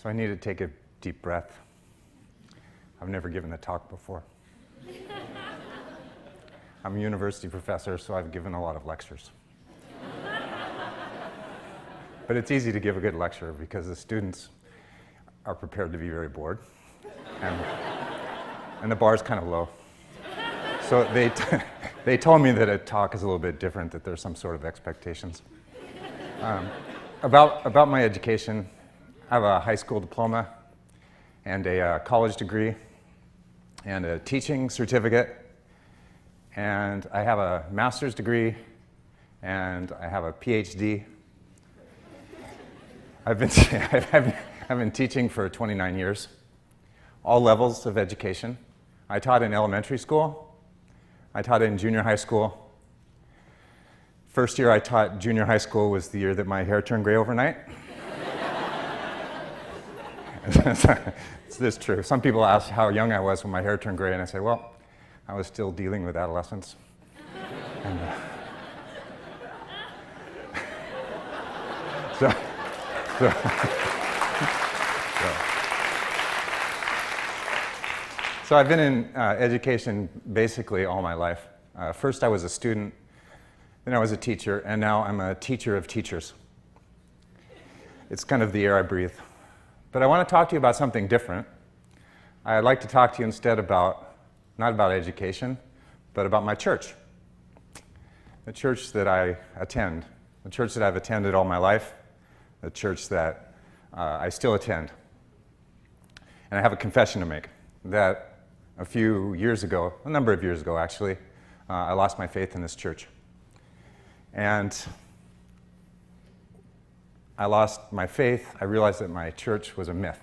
So I need to take a deep breath. I've never given a talk before. I'm a university professor, so I've given a lot of lectures. But it's easy to give a good lecture because the students are prepared to be very bored. And the bar is kind of low. So they told me that a talk is a little bit different, that there's some sort of expectations. About my education, I have a high school diploma and a college degree and a teaching certificate, and I have a master's degree and I have a PhD. I've been teaching for 29 years, all levels of education. I taught in elementary school. I taught in junior high school. First year I taught junior high school was the year that my hair turned gray overnight. It's this true. Some people ask how young I was when my hair turned gray, and I say, well, I was still dealing with adolescence. And, So I've been in education basically all my life. First I was a student, then I was a teacher, and now I'm a teacher of teachers. It's kind of the air I breathe. But I want to talk to you about something different. I'd like to talk to you instead about, not about education, but about my church. The church that I attend, the church that I've attended all my life, the church that I still attend. And I have a confession to make, that a few years ago, a number of years ago actually, I lost my faith in this church. And I lost my faith. I realized that my church was a myth,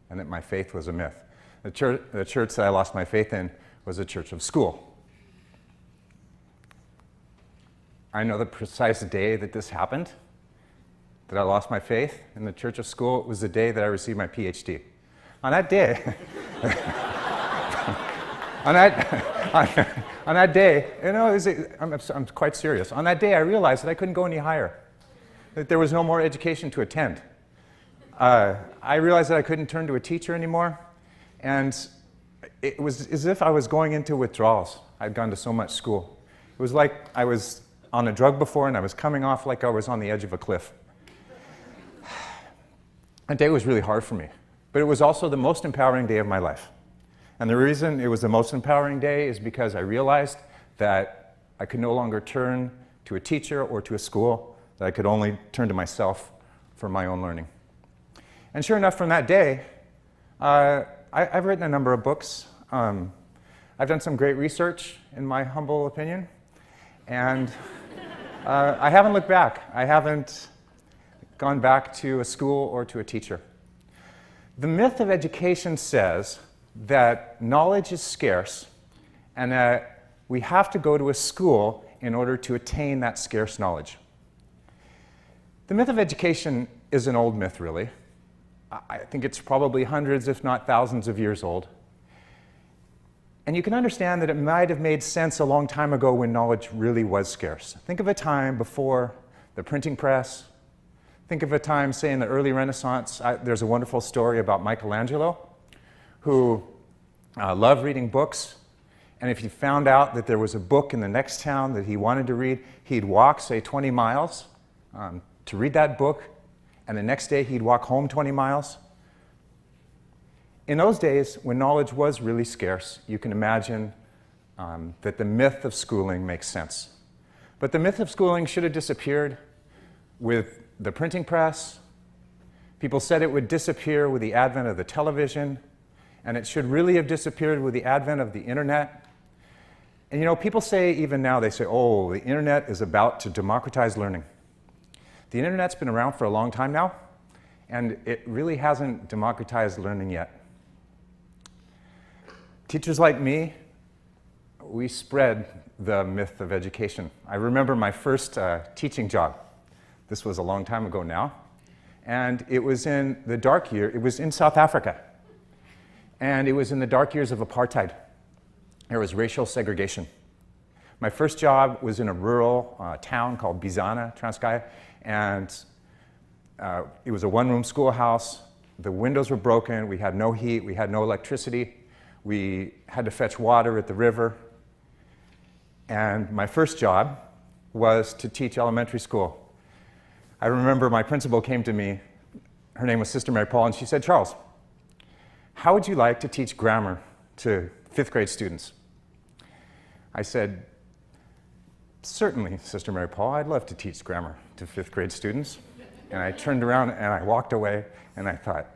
and that my faith was a myth. The church that I lost my faith in was a church of school. I know the precise day that this happened, that I lost my faith in the church of school. It was the day that I received my PhD. On that day, on that day, you know, I'm quite serious. On that day, I realized that I couldn't go any higher, that there was no more education to attend. I realized that I couldn't turn to a teacher anymore, and it was as if I was going into withdrawals. I'd gone to so much school. It was like I was on a drug before, and I was coming off like I was on the edge of a cliff. That day was really hard for me, but it was also the most empowering day of my life. And the reason it was the most empowering day is because I realized that I could no longer turn to a teacher or to a school, that I could only turn to myself for my own learning. And sure enough, from that day, I've written a number of books. I've done some great research, in my humble opinion, and I haven't looked back. I haven't gone back to a school or to a teacher. The myth of education says that knowledge is scarce and that we have to go to a school in order to attain that scarce knowledge. The myth of education is an old myth, really. I think it's probably hundreds, if not thousands of years old. And you can understand that it might have made sense a long time ago when knowledge really was scarce. Think of a time before the printing press. Think of a time, say, in the early Renaissance. There's a wonderful story about Michelangelo, who loved reading books. And if he found out that there was a book in the next town that he wanted to read, he'd walk, say, 20 miles to read that book. And the next day, he'd walk home 20 miles. In those days, when knowledge was really scarce, you can imagine that the myth of schooling makes sense. But the myth of schooling should have disappeared with the printing press. People said it would disappear with the advent of the television, and it should really have disappeared with the advent of the internet. And you know, people say even now, they say, oh, the internet is about to democratize learning. The internet's been around for a long time now, and it really hasn't democratized learning yet. Teachers like me, we spread the myth of education. I remember my first teaching job. This was a long time ago now, and it was in the dark year. It was in South Africa, and it was in the dark years of apartheid. There was racial segregation. My first job was in a rural town called Bizana, Transkei, and it was a one-room schoolhouse. The windows were broken, we had no heat, we had no electricity, we had to fetch water at the river. And my first job was to teach elementary school. I remember my principal came to me, her name was Sister Mary Paul, and she said, "Charles, how would you like to teach grammar to 5th grade students?" I said, "Certainly, Sister Mary Paul, I'd love to teach grammar to 5th grade students." And I turned around and I walked away, and I thought,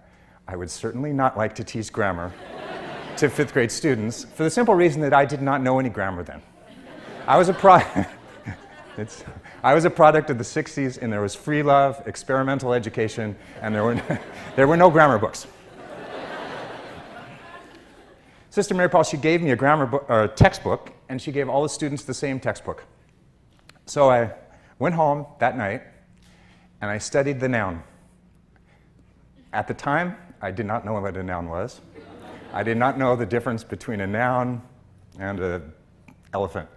I would certainly not like to teach grammar to 5th grade students for the simple reason that I did not know any grammar then. I was a product of the 60s, and there was free love, experimental education, and there were no grammar books. Sister Mary Paul, she gave me a textbook, and she gave all the students the same textbook. So I went home that night, and I studied the noun. At the time, I did not know what a noun was. I did not know the difference between a noun and an elephant.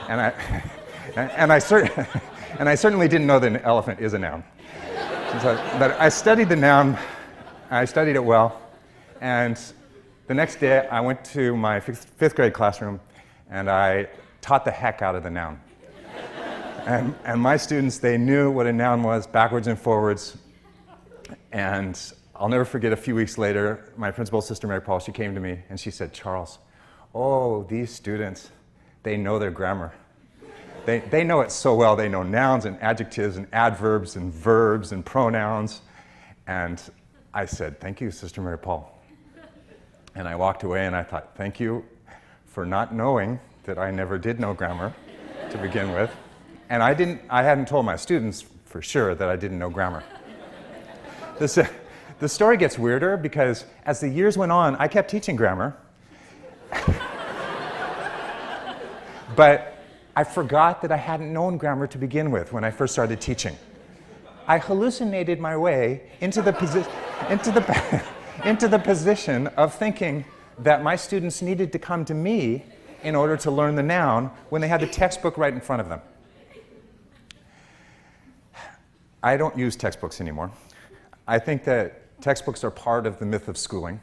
And I certainly didn't know that an elephant is a noun. But I studied the noun, I studied it well, and the next day I went to my 5th grade classroom and I taught the heck out of the noun. And my students, they knew what a noun was backwards and forwards. And I'll never forget, a few weeks later, my principal, Sister Mary Paul, she came to me and she said, "Charles, oh, these students, they know their grammar. They know it so well. They know nouns and adjectives and adverbs and verbs and pronouns." And I said, "Thank you, Sister Mary Paul." And I walked away and I thought, thank you for not knowing that I never did know grammar to begin with. And I hadn't told my students for sure that I didn't know grammar. The story gets weirder because as the years went on, I kept teaching grammar. But I forgot that I hadn't known grammar to begin with when I first started teaching. I hallucinated my way into the position of thinking that my students needed to come to me in order to learn the noun when they had the textbook right in front of them. I don't use textbooks anymore. I think that textbooks are part of the myth of schooling.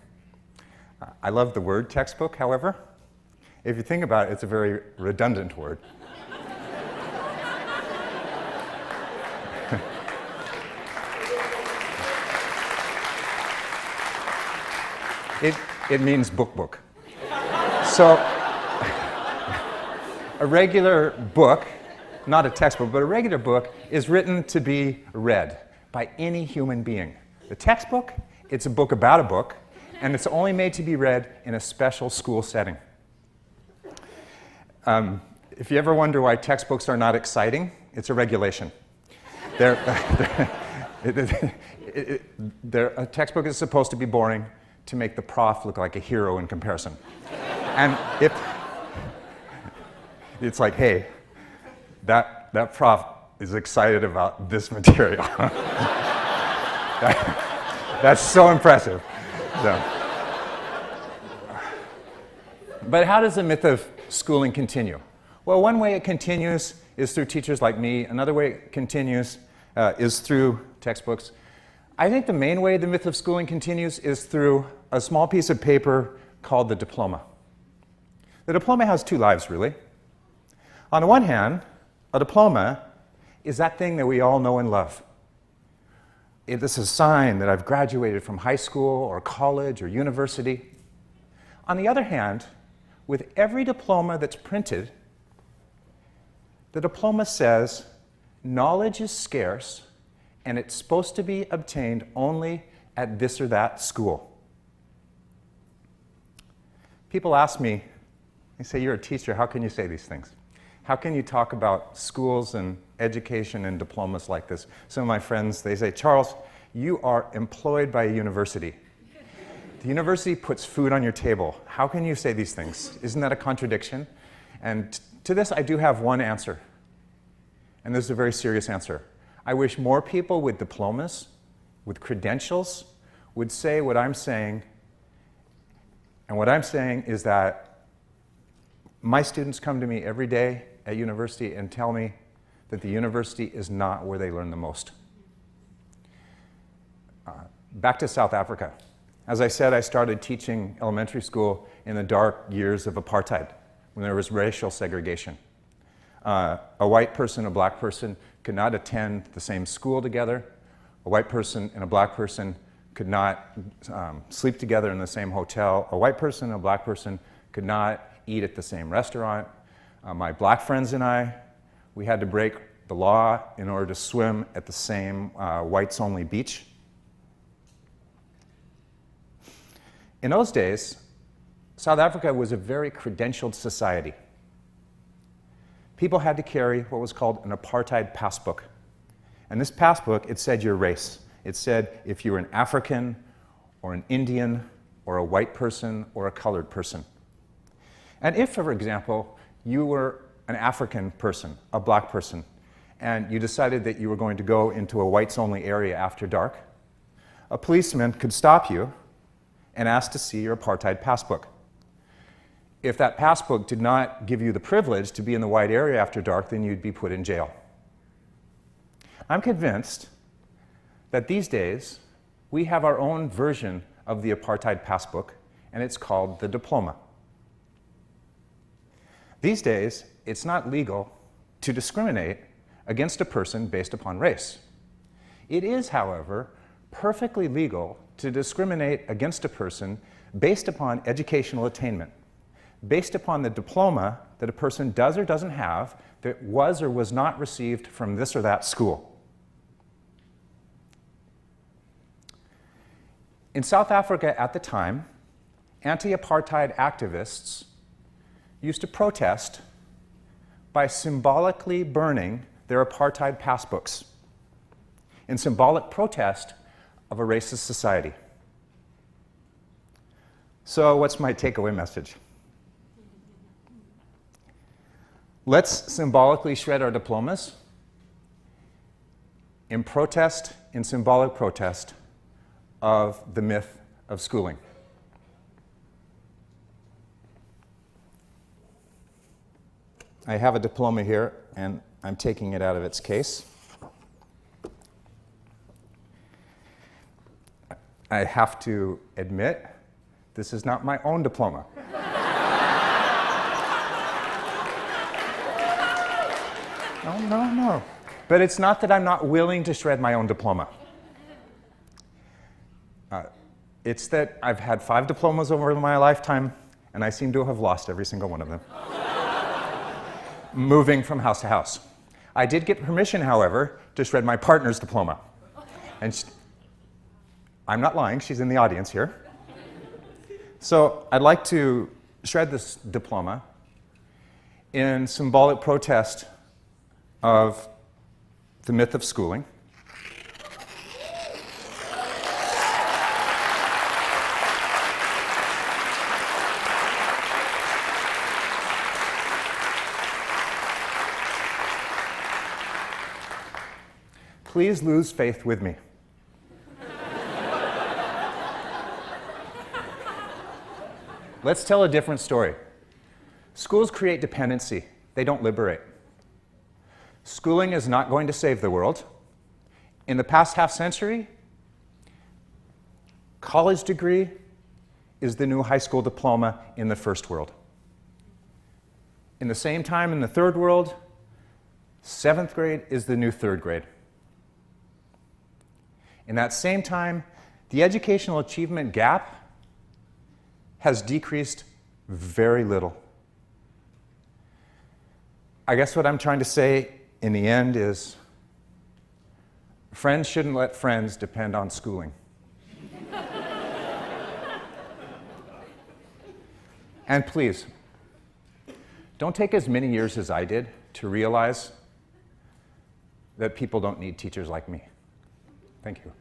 I love the word textbook, however. If you think about it, it's a very redundant word. It means book. So a regular book, not a textbook, but a regular book is written to be read by any human being. The textbook, it's a book about a book, and it's only made to be read in a special school setting. If you ever wonder why textbooks are not exciting, it's a regulation. A textbook is supposed to be boring to make the prof look like a hero in comparison. And if it's like, hey, that prof is excited about this material. That's so impressive. So. But how does the myth of schooling continue? Well, one way it continues is through teachers like me. Another way it continues is through textbooks. I think the main way the myth of schooling continues is through a small piece of paper called the diploma. The diploma has two lives, really. On the one hand, a diploma is that thing that we all know and love. This is a sign that I've graduated from high school or college or university. On the other hand, with every diploma that's printed, the diploma says, knowledge is scarce, and it's supposed to be obtained only at this or that school. People ask me, they say, "You're a teacher, how can you say these things? How can you talk about schools and education and diplomas like this?" Some of my friends, they say, "Charles, you are employed by a university. The university puts food on your table. How can you say these things? Isn't that a contradiction?" And to this, I do have one answer. And this is a very serious answer. I wish more people with diplomas, with credentials, would say what I'm saying. And what I'm saying is that my students come to me every day at university and tell me that the university is not where they learn the most. Back to South Africa. As I said, I started teaching elementary school in the dark years of apartheid, when there was racial segregation. A white person and a black person could not attend the same school together. A white person and a black person could not sleep together in the same hotel. A white person and a black person could not eat at the same restaurant. My black friends and I, we had to break the law in order to swim at the same whites-only beach. In those days, South Africa was a very credentialed society. People had to carry what was called an apartheid passbook. And this passbook, it said your race. It said if you were an African or an Indian or a white person or a colored person. And if, for example, you were an African person, a black person, and you decided that you were going to go into a whites-only area after dark, a policeman could stop you and ask to see your apartheid passbook. If that passbook did not give you the privilege to be in the white area after dark, then you'd be put in jail. I'm convinced that these days we have our own version of the apartheid passbook, and it's called the diploma. These days, it's not legal to discriminate against a person based upon race. It is, however, perfectly legal to discriminate against a person based upon educational attainment, based upon the diploma that a person does or doesn't have that was or was not received from this or that school. In South Africa at the time, anti-apartheid activists used to protest by symbolically burning their apartheid passbooks in symbolic protest of a racist society. So what's my takeaway message? Let's symbolically shred our diplomas in protest, in symbolic protest of the myth of schooling. I have a diploma here, and I'm taking it out of its case. I have to admit, this is not my own diploma. No. But it's not that I'm not willing to shred my own diploma. It's that I've had 5 diplomas over my lifetime, and I seem to have lost every single one of them. Moving from house to house. I did get permission, however, to shred my partner's diploma. And I'm not lying, she's in the audience here. So I'd like to shred this diploma in symbolic protest of the myth of schooling. Please lose faith with me. Let's tell a different story. Schools create dependency. They don't liberate. Schooling is not going to save the world. In the past half century, college degree is the new high school diploma in the first world. In the same time, in the third world, 7th grade is the new 3rd grade. In that same time, the educational achievement gap has decreased very little. I guess what I'm trying to say in the end is friends shouldn't let friends depend on schooling. And please, don't take as many years as I did to realize that people don't need teachers like me. Thank you.